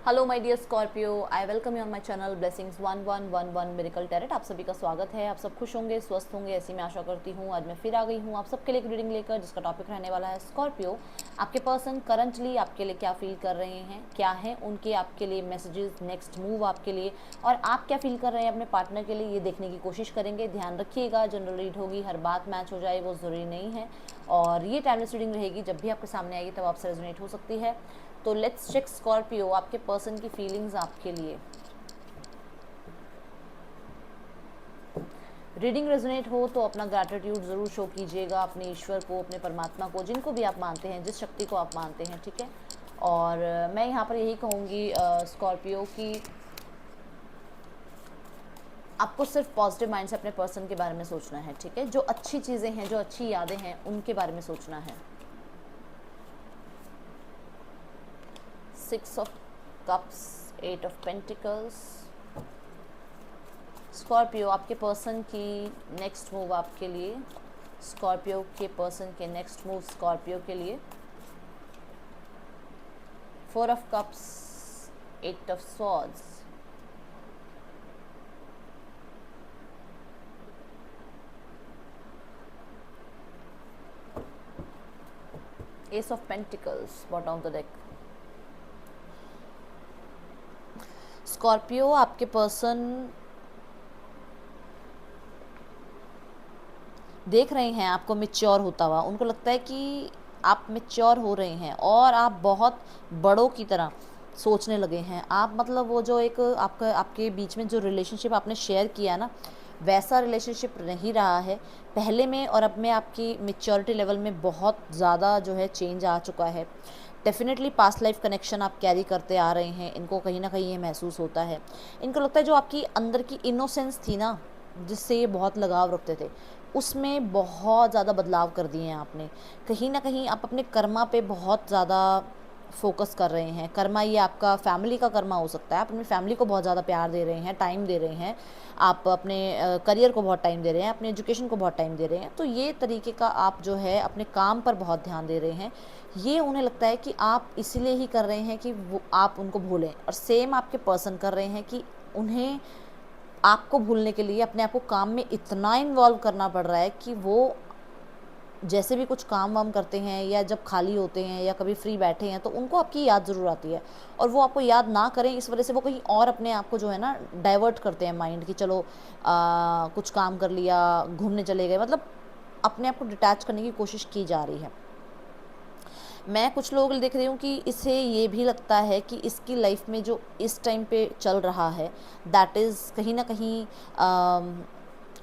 Hello my dear Scorpio, I welcome you on my channel blessings 1111 miracle tarot. आप सभी का स्वागत है। आप सब खुश होंगे, स्वस्थ होंगे, ऐसी मैं आशा करती हूँ। आज मैं फिर आ गई हूँ आप सबके लिए एक रीडिंग लेकर, जिसका टॉपिक रहने वाला है स्कॉर्पियो। आपके पर्सन करंटली आपके लिए क्या फील कर रहे हैं, क्या है उनके आपके लिए मैसेजेस, नेक्स्ट मूव आपके लिए, और आप क्या फील कर रहे हैं अपने पार्टनर के लिए, ये देखने की कोशिश करेंगे। ध्यान रखिएगा, जनरल रीड होगी, हर बात मैच हो जाए वो ज़रूरी नहीं है, और ये टाइमलेस रीडिंग रहेगी। जब भी आपके सामने आएगी तब आपसे रेजोनेट हो सकती है। तो लेट्स चेक स्कॉर्पियो, आपके पर्सन की फीलिंग्स आपके लिए। रीडिंग रेजोनेट हो तो अपना ग्रैटिट्यूड ज़रूर शो कीजिएगा अपने ईश्वर को, अपने परमात्मा को, जिनको भी आप मानते हैं, जिस शक्ति को आप मानते हैं, ठीक है। और मैं यहाँ पर यही कहूँगी स्कॉर्पियो कि आपको सिर्फ पॉजिटिव माइंड से अपने पर्सन के बारे में सोचना है, ठीक है। जो अच्छी चीज़ें हैं, जो अच्छी यादें हैं, उनके बारे में सोचना है। 6 of cups, 8 of pentacles. Scorpio, आपके पर्सन की नेक्स्ट मूव आपके लिए, स्कॉर्पियो के पर्सन के नेक्स्ट मूव स्कॉर्पियो के लिए। 4 of cups, 8 of swords. S of pentacles, bottom of the deck. Scorpio, आपके पर्सन देख रहे हैं आपको मैच्योर होता हुआ। उनको लगता है कि आप मैच्योर हो रहे हैं और आप बहुत बड़ों की तरह सोचने लगे हैं। आप मतलब वो जो एक आपके बीच में जो रिलेशनशिप आपने शेयर किया ना, वैसा रिलेशनशिप नहीं रहा है पहले में, और अब में आपकी मैच्योरिटी लेवल में बहुत ज़्यादा जो है चेंज आ चुका है। डेफिनेटली पास्ट लाइफ कनेक्शन आप कैरी करते आ रहे हैं, इनको कहीं ना कहीं ये महसूस होता है। इनको लगता है जो आपकी अंदर की इनोसेंस थी ना, जिससे ये बहुत लगाव रखते थे, उसमें बहुत ज़्यादा बदलाव कर दिए हैं आपने। कहीं ना कहीं आप अपने कर्मा पे बहुत ज़्यादा फोकस कर रहे हैं। कर्मा, ये आपका फैमिली का कर्मा हो सकता है। आप अपनी फैमिली को बहुत ज़्यादा प्यार दे रहे हैं, टाइम दे रहे हैं। आप अपने करियर को बहुत टाइम दे रहे हैं, अपने एजुकेशन को बहुत टाइम दे रहे हैं। तो ये तरीके का आप जो है अपने काम पर बहुत ध्यान दे रहे हैं। ये उन्हें लगता है कि आप इसीलिए ही कर रहे हैं कि वो आप उनको भूलें, और सेम आपके पर्सन कर रहे हैं कि उन्हें आपको भूलने के लिए अपने आप को काम में इतना इन्वॉल्व करना पड़ रहा है कि वो जैसे भी कुछ काम वाम करते हैं, या जब खाली होते हैं, या कभी फ्री बैठे हैं, तो उनको आपकी याद ज़रूर आती है। और वो आपको याद ना करें, इस वजह से वो कहीं और अपने आप को जो है ना डाइवर्ट करते हैं माइंड की। चलो कुछ काम कर लिया, घूमने चले गए, मतलब अपने आप को डिटैच करने की कोशिश की जा रही है। मैं कुछ लोग देख रही हूँ कि इसे ये भी लगता है कि इसकी लाइफ में जो इस टाइम पे चल रहा है, दैट इज़ कहीं ना कहीं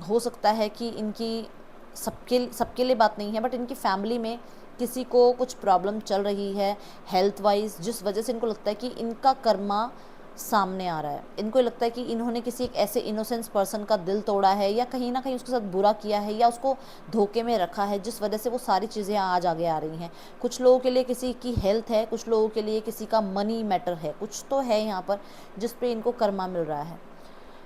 हो सकता है कि इनकी सबके सबके लिए बात नहीं है, बट इनकी फैमिली में किसी को कुछ प्रॉब्लम चल रही है हेल्थ वाइज, जिस वजह से इनको लगता है कि इनका कर्मा सामने आ रहा है। इनको लगता है कि इन्होंने किसी एक ऐसे इनोसेंस पर्सन का दिल तोड़ा है, या कहीं ना कहीं उसके साथ बुरा किया है, या उसको धोखे में रखा है, जिस वजह से वो सारी चीज़ें आज आगे आ रही हैं। कुछ लोगों के लिए किसी की हेल्थ है, कुछ लोगों के लिए किसी का मनी मैटर है, कुछ तो है यहाँ पर जिस पे इनको कर्मा मिल रहा है।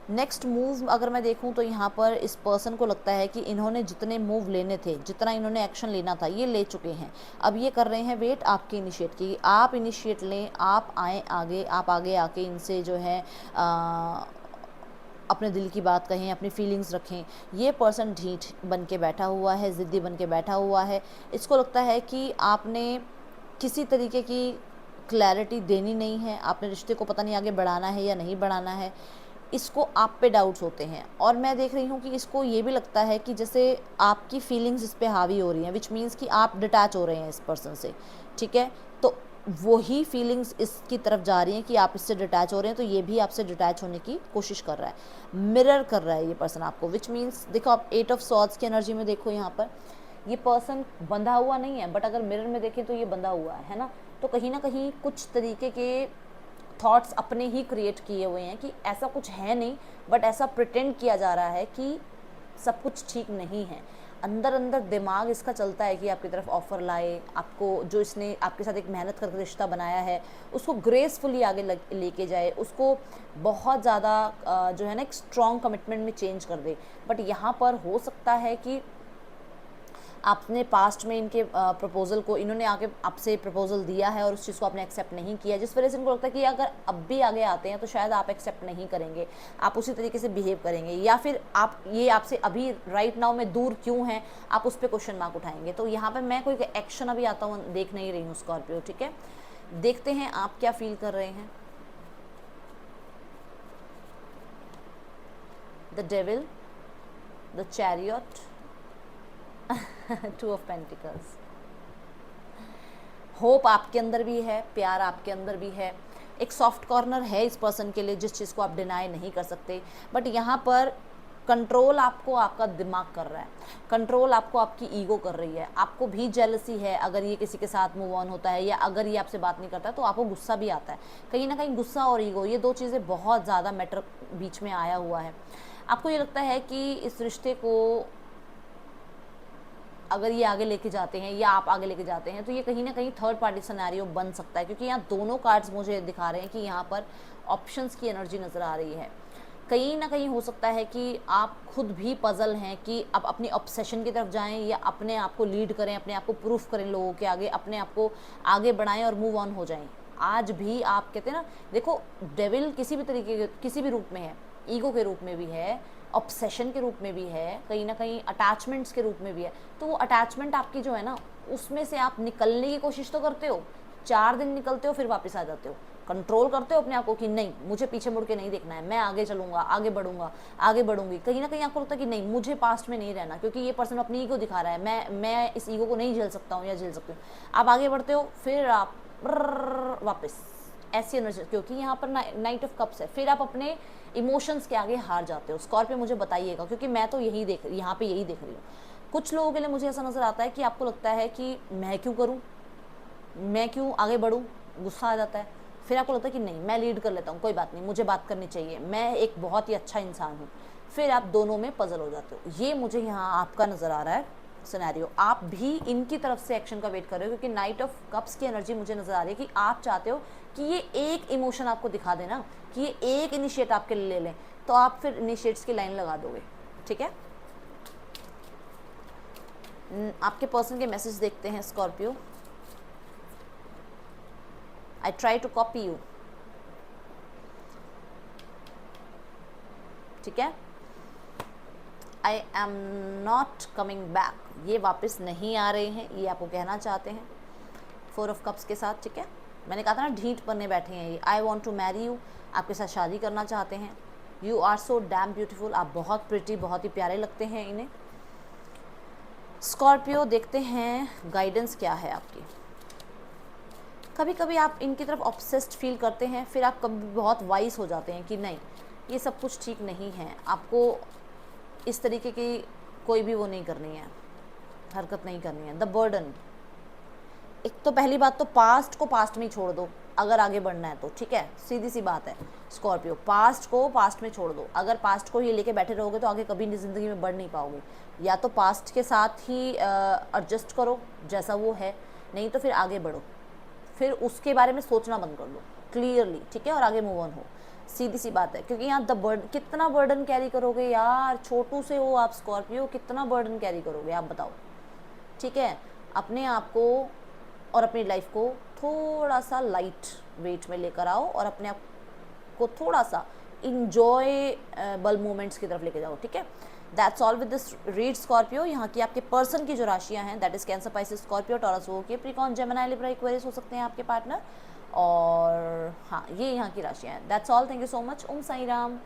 नेक्स्ट मूव अगर मैं देखूं तो यहाँ पर इस पर्सन को लगता है कि इन्होंने जितने मूव लेने थे, जितना इन्होंने एक्शन लेना था, ये ले चुके हैं। अब ये कर रहे हैं वेट आपके इनिशिएट की। आप इनिशिएट लें, आप आएँ आगे, आप आगे आके इनसे जो है अपने दिल की बात कहें, अपनी फीलिंग्स रखें। ये पर्सन ढीठ बन के बैठा हुआ है, ज़िद्दी बन के बैठा हुआ है। इसको लगता है कि आपने किसी तरीके की क्लैरिटी देनी नहीं है, आपने रिश्ते को पता नहीं आगे बढ़ाना है या नहीं बढ़ाना है। इसको आप पे डाउट्स होते हैं, और मैं देख रही हूँ कि इसको ये भी लगता है कि जैसे आपकी फीलिंग्स इस पे हावी हो रही हैं, विच मीन्स कि आप डिटैच हो रहे हैं इस पर्सन से, ठीक है। तो वही फीलिंग्स इसकी तरफ जा रही हैं कि आप इससे डिटैच हो रहे हैं, तो ये भी आपसे डिटैच होने की कोशिश कर रहा है, मिरर कर रहा है ये पर्सन आपको। विच मीन्स देखो, आप 8 ऑफ सॉर्ड्स की एनर्जी में देखो, यहाँ पर ये पर्सन बंधा हुआ नहीं है, बट अगर मिरर में देखें तो ये बंधा हुआ है ना। तो कहीं ना कहीं कुछ तरीके के थॉट्स अपने ही क्रिएट किए हुए हैं कि ऐसा कुछ है नहीं, बट ऐसा प्रिटेंड किया जा रहा है कि सब कुछ ठीक नहीं है। अंदर अंदर दिमाग इसका चलता है कि आपकी तरफ ऑफ़र लाए, आपको जो इसने आपके साथ एक मेहनत करके रिश्ता बनाया है उसको ग्रेसफुली आगे लेके जाए, उसको बहुत ज़्यादा जो है ना एक स्ट्रॉन्ग कमिटमेंट में चेंज कर दे। बट यहाँ पर हो सकता है कि आपने पास्ट में इनके प्रपोज़ल को, इन्होंने आके आपसे प्रपोज़ल दिया है और उस चीज़ को आपने एक्सेप्ट नहीं किया, जिस वजह से इनको लगता है कि अगर अब भी आगे आते हैं तो शायद आप एक्सेप्ट नहीं करेंगे, आप उसी तरीके से बिहेव करेंगे, या फिर आप ये आपसे अभी राइट नाउ में दूर क्यों हैं, आप उस पर क्वेश्चन मार्क उठाएंगे। तो यहाँ पर मैं कोई एक्शन अभी आता हूँ देख नहीं रही हूँ स्कॉर्पियो, ठीक है। देखते हैं आप क्या फील कर रहे हैं। The devil, the chariot, two of pentacles. Hope आपके अंदर भी है, प्यार आपके अंदर भी है, एक सॉफ्ट कॉर्नर है इस पर्सन के लिए जिस चीज़ को आप डिनाई नहीं कर सकते, बट यहाँ पर कंट्रोल आपको आपका दिमाग कर रहा है, कंट्रोल आपको आपकी ईगो कर रही है। आपको भी जेलसी है अगर ये किसी के साथ मूव ऑन होता है, या अगर ये आपसे बात नहीं करता है तो आपको गुस्सा भी आता है। कहीं ना कहीं गुस्सा और ईगो, ये दो चीज़ें बहुत ज़्यादा मैटर बीच में आया हुआ है। आपको ये लगता है कि इस रिश्ते को अगर ये आगे लेके जाते हैं या आप आगे लेके जाते हैं तो ये कहीं ना कहीं थर्ड पार्टी सिनेरियो बन सकता है, क्योंकि यहाँ दोनों कार्ड्स मुझे दिखा रहे हैं कि यहाँ पर ऑप्शंस की एनर्जी नज़र आ रही है। कहीं ना कहीं हो सकता है कि आप खुद भी पजल हैं कि आप अपनी ऑब्सेशन की तरफ जाएं या अपने आप को लीड करें, अपने आप को प्रूफ करें लोगों के आगे, अपने आप को आगे बढ़ाएं और मूव ऑन हो जाएं। आज भी आप कहते हैं ना, देखो डेविल किसी भी तरीके के, किसी भी रूप में है, ईगो के रूप में भी है, ऑब्सेशन के रूप में भी है, कहीं ना कहीं अटैचमेंट्स के रूप में भी है। तो वो अटैचमेंट आपकी जो है ना, उसमें से आप निकलने की कोशिश तो करते हो, 4 दिन निकलते हो फिर वापस आ जाते हो, कंट्रोल करते हो अपने आप को कि नहीं मुझे पीछे मुड़ के नहीं देखना है, मैं आगे चलूंगा, आगे बढ़ूंगा, आगे बढ़ूंगी। कहीं ना कहीं आपको लगता है कि नहीं मुझे पास्ट में नहीं रहना, क्योंकि ये पर्सन अपनी ईगो दिखा रहा है, मैं इस ईगो को नहीं झेल सकता हूँ या झेल सकती हूँ। आप आगे बढ़ते हो, फिर आप वापस ऐसी एनर्जी, क्योंकि यहाँ पर नाइट ऑफ कप्स है, फिर आप अपने इमोशंस के आगे हार जाते हो। स्कॉर्पियो मुझे बताइएगा, क्योंकि मैं तो यही देख, यहाँ पे यही देख रही हूँ। कुछ लोगों के लिए मुझे ऐसा नज़र आता है कि आपको लगता है कि मैं क्यों करूँ, मैं क्यों आगे बढ़ूँ, गुस्सा आ जाता है। फिर आपको लगता है कि नहीं मैं लीड कर लेता हूँ, कोई बात नहीं, मुझे बात करनी चाहिए, मैं एक बहुत ही अच्छा इंसान हूँ। फिर आप दोनों में पजल हो जाते हो। ये मुझे यहाँ आपका नज़र आ रहा है सिनेरियो। आप भी इनकी तरफ से एक्शन का वेट कर रहे हो, क्योंकि नाइट ऑफ कप्स की एनर्जी मुझे नज़र आ रही है कि आप चाहते हो कि ये एक इमोशन आपको दिखा देना, कि ये एक इनिशिएट आपके लिए ले लें, तो आप फिर इनिशिएट्स की लाइन लगा दोगे, ठीक है। आपके पर्सन के मैसेज देखते हैं Scorpio. I try to copy you, ठीक है। I am not coming back, ये वापस नहीं आ रहे हैं, ये आपको कहना चाहते हैं 4 ऑफ कप्स के साथ, ठीक है। मैंने कहा था ना ढीठ बनने बैठे हैं ये। I want to marry you, आपके साथ शादी करना चाहते हैं। You are so damn beautiful, आप बहुत प्रिटी, बहुत ही प्यारे लगते हैं इन्हें। स्कॉर्पियो देखते हैं गाइडेंस क्या है आपकी। कभी कभी आप इनकी तरफ ऑब्सेस्ड फील करते हैं, फिर आप कभी बहुत वाइज हो जाते हैं कि नहीं ये सब कुछ ठीक नहीं है, आपको इस तरीके की कोई भी वो नहीं करनी है, हरकत नहीं करनी है। द बर्डन, एक तो पहली बात तो पास्ट को पास्ट में ही छोड़ दो अगर आगे बढ़ना है तो, ठीक है, सीधी सी बात है स्कॉर्पियो, पास्ट को पास्ट में छोड़ दो। अगर पास्ट को ही लेके बैठे रहोगे तो आगे कभी ज़िंदगी में बढ़ नहीं पाओगे। या तो पास्ट के साथ ही एडजस्ट करो जैसा वो है, नहीं तो फिर आगे बढ़ो, फिर उसके बारे में सोचना बंद कर दो क्लियरली, ठीक है, और आगे मूव ऑन हो। सीधी सी बात है, क्योंकि यहाँ द बर्डन, कितना बर्डन कैरी करोगे यार, छोटू से हो आप स्कॉर्पियो, कितना बर्डन कैरी करोगे आप बताओ, ठीक है। अपने आप को और अपनी लाइफ को थोड़ा सा लाइट वेट में लेकर आओ और अपने आप को थोड़ा सा इंजॉयबल मोमेंट्स की तरफ लेके जाओ, ठीक है। That's all with this read Scorpio. यहाँ की आपके पर्सन की जो राशियाँ हैं, that is cancer, Pisces, Scorpio, taurus, वो कैप्रिकॉर्न, जेमिनी, लिब्रा, एक्वेरियस हो सकते हैं आपके पार्टनर। और हाँ, ये यहाँ की राशियाँ हैं। That's all, thank you so much. Om Sai Ram.